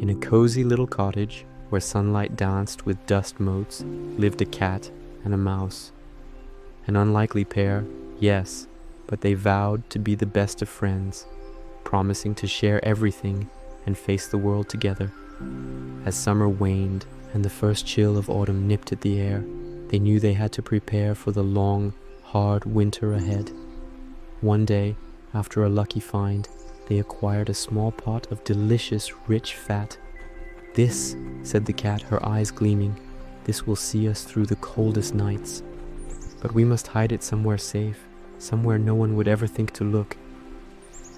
In a cozy little cottage, where sunlight danced with dust motes, lived a cat and a mouse. An unlikely pair, yes, but they vowed to be the best of friends, promising to share everything and face the world together. As summer waned and the first chill of autumn nipped at the air, they knew they had to prepare for the long, hard winter ahead. One day, after a lucky find, they acquired a small pot of delicious, rich fat. "This," said the cat, her eyes gleaming, "this will see us through the coldest nights. But we must hide it somewhere safe, somewhere no one would ever think to look."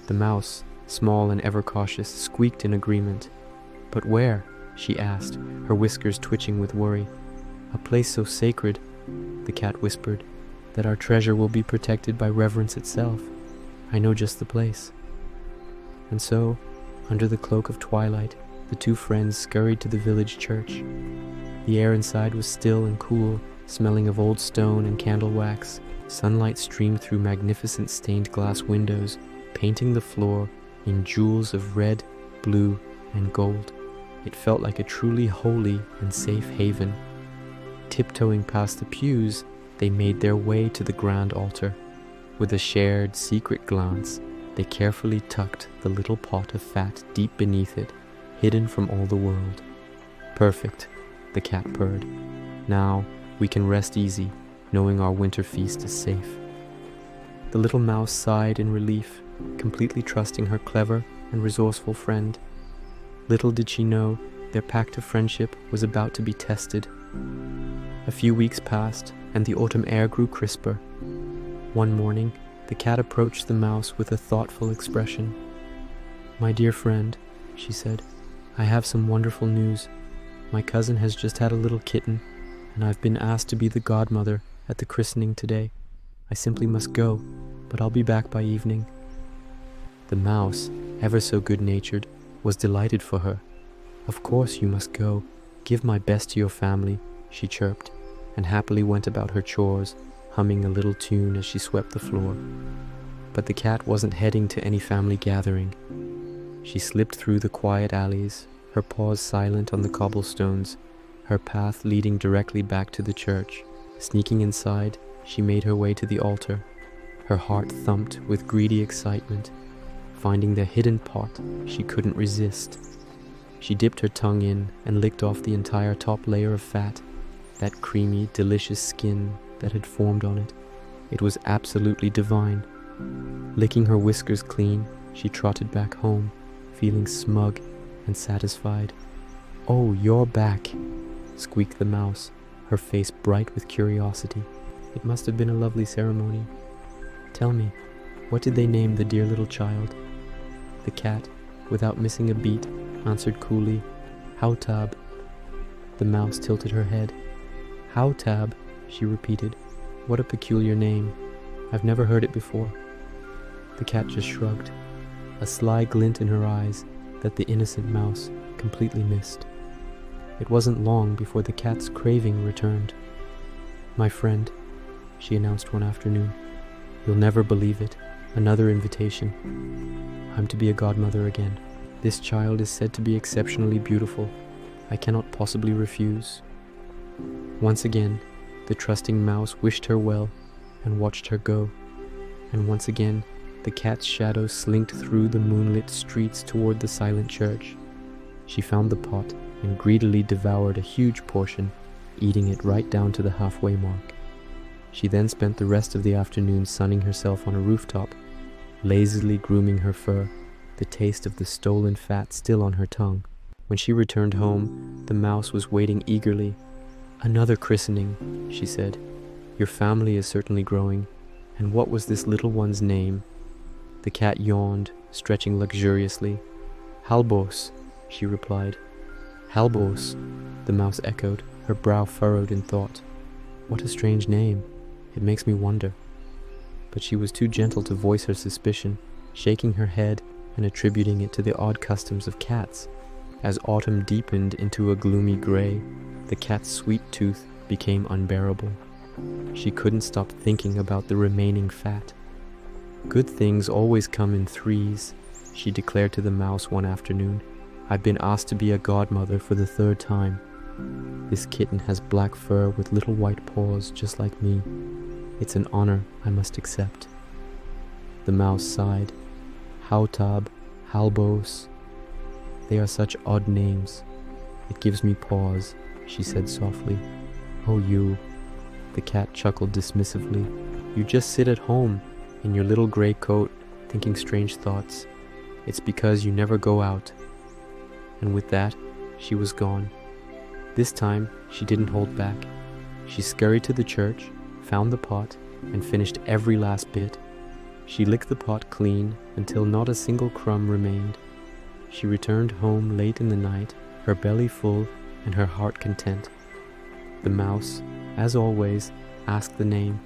The mouse, small and ever cautious, squeaked in agreement. "But where?" she asked, her whiskers twitching with worry. "A place so sacred," the cat whispered, "that our treasure will be protected by reverence itself. I know just the place." And so, under the cloak of twilight, the two friends scurried to the village church. The air inside was still and cool, smelling of old stone and candle wax. Sunlight streamed through magnificent stained glass windows, painting the floor in jewels of red, blue, and gold. It felt like a truly holy and safe haven. Tiptoeing past the pews, they made their way to the grand altar. With a shared, secret glance, they carefully tucked the little pot of fat deep beneath it, hidden from all the world. "Perfect," the cat purred. "Now we can rest easy, knowing our winter feast is safe." The little mouse sighed in relief, completely trusting her clever and resourceful friend. Little did she know their pact of friendship was about to be tested. A few weeks passed, and the autumn air grew crisper. One morning, the cat approached the mouse with a thoughtful expression. "My dear friend," she said, "I have some wonderful news. My cousin has just had a little kitten, and I've been asked to be the godmother at the christening today. I simply must go, but I'll be back by evening." The mouse, ever so good-natured, was delighted for her. "Of course you must go. Give my best to your family," she chirped, and happily went about her chores, humming a little tune as she swept the floor. But the cat wasn't heading to any family gathering. She slipped through the quiet alleys, her paws silent on the cobblestones, her path leading directly back to the church. Sneaking inside, she made her way to the altar. Her heart thumped with greedy excitement. Finding the hidden pot, she couldn't resist. She dipped her tongue in and licked off the entire top layer of fat, that creamy, delicious skin that had formed on it. It was absolutely divine. Licking her whiskers clean, she trotted back home, feeling smug and satisfied. "Oh, you're back," squeaked the mouse, her face bright with curiosity. "It must have been a lovely ceremony. Tell me, what did they name the dear little child?" The cat, without missing a beat, answered coolly, "Hautab." The mouse tilted her head. "Hautab," she repeated. "What a peculiar name. I've never heard it before." The cat just shrugged, a sly glint in her eyes that the innocent mouse completely missed. It wasn't long before the cat's craving returned. "My friend," she announced one afternoon, "you'll never believe it. Another invitation. I'm to be a godmother again. This child is said to be exceptionally beautiful. I cannot possibly refuse." Once again, the trusting mouse wished her well and watched her go. And once again, the cat's shadow slinked through the moonlit streets toward the silent church. She found the pot and greedily devoured a huge portion, eating it right down to the halfway mark. She then spent the rest of the afternoon sunning herself on a rooftop, lazily grooming her fur, the taste of the stolen fat still on her tongue. When she returned home, the mouse was waiting eagerly. "Another christening," she said. "Your family is certainly growing. And what was this little one's name?" The cat yawned, stretching luxuriously. "Halbos," she replied. "Halbos," the mouse echoed, her brow furrowed in thought. "What a strange name. It makes me wonder." But she was too gentle to voice her suspicion, shaking her head and attributing it to the odd customs of cats. As autumn deepened into a gloomy gray, the cat's sweet tooth became unbearable. She couldn't stop thinking about the remaining fat. "Good things always come in threes," she declared to the mouse one afternoon. I've been asked to be a godmother for the 3rd time. This kitten has black fur with little white paws just like me. It's an honor I must accept." The mouse sighed. Hautab, Halbos. They are such odd names. It gives me pause, she said softly. "Oh, you." The cat chuckled dismissively. "You just sit at home in your little gray coat, thinking strange thoughts. It's because you never go out." And with that, she was gone. This time, she didn't hold back. She scurried to the church, found the pot, and finished every last bit. She licked the pot clean until not a single crumb remained. She returned home late in the night, her belly full and her heart content. The mouse, as always, asked the name.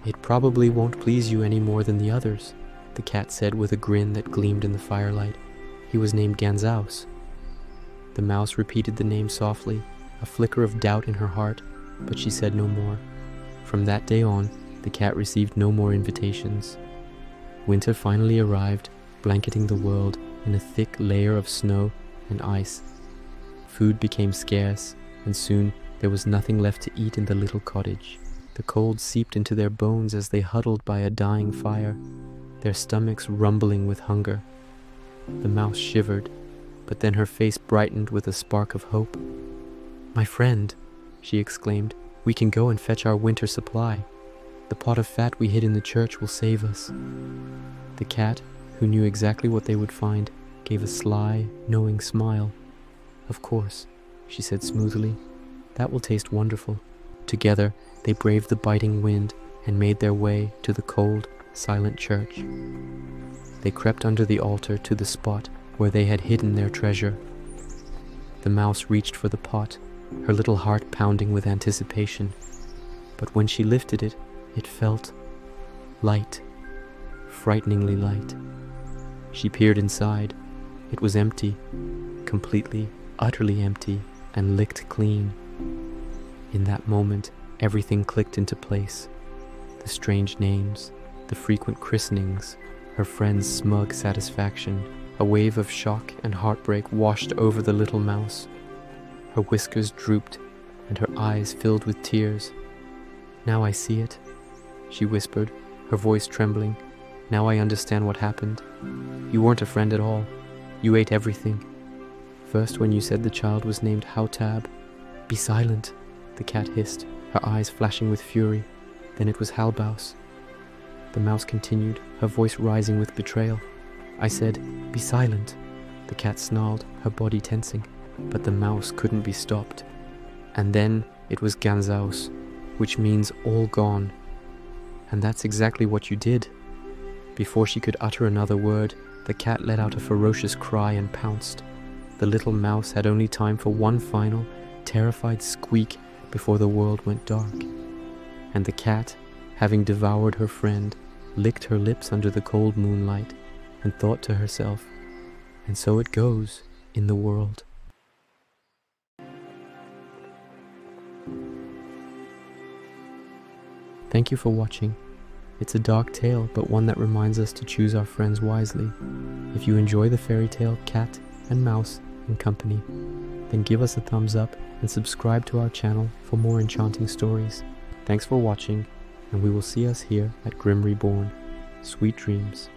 "It probably won't please you any more than the others," the cat said with a grin that gleamed in the firelight. "He was named Ganzaus." The mouse repeated the name softly, a flicker of doubt in her heart, but she said no more. From that day on, the cat received no more invitations. Winter finally arrived, blanketing the world in a thick layer of snow and ice. Food became scarce, and soon there was nothing left to eat in the little cottage. The cold seeped into their bones as they huddled by a dying fire, their stomachs rumbling with hunger. The mouse shivered, but then her face brightened with a spark of hope. "My friend," she exclaimed, "we can go and fetch our winter supply. The pot of fat we hid in the church will save us." The cat, who knew exactly what they would find, gave a sly, knowing smile. "Of course," she said smoothly. "That will taste wonderful." Together, they braved the biting wind and made their way to the cold, silent church. They crept under the altar to the spot where they had hidden their treasure. The mouse reached for the pot, her little heart pounding with anticipation. But when she lifted it, it felt light, frighteningly light. She peered inside. It was empty, completely, utterly empty, and licked clean. In that moment, everything clicked into place. The strange names, the frequent christenings, her friend's smug satisfaction. A wave of shock and heartbreak washed over the little mouse. Her whiskers drooped, and her eyes filled with tears. "Now I see it," she whispered, her voice trembling. "Now I understand what happened. You weren't a friend at all. You ate everything. First when you said the child was named Hautab." "Be silent," the cat hissed, her eyes flashing with fury. "Then it was Halbaus." The mouse continued, her voice rising with betrayal. "I said, be silent," the cat snarled, her body tensing, but the mouse couldn't be stopped. "And then it was Ganzaus, which means all gone. And that's exactly what you did." Before she could utter another word, the cat let out a ferocious cry and pounced. The little mouse had only time for one final, terrified squeak before the world went dark. And the cat, having devoured her friend, licked her lips under the cold moonlight and thought to herself, "And so it goes in the world." Thank you for watching. It's a dark tale, but one that reminds us to choose our friends wisely. If you enjoy the fairy tale Cat and Mouse in Company, then give us a thumbs up and subscribe to our channel for more enchanting stories. Thanks for watching, and we will see us here at Grimm Reborn. Sweet dreams.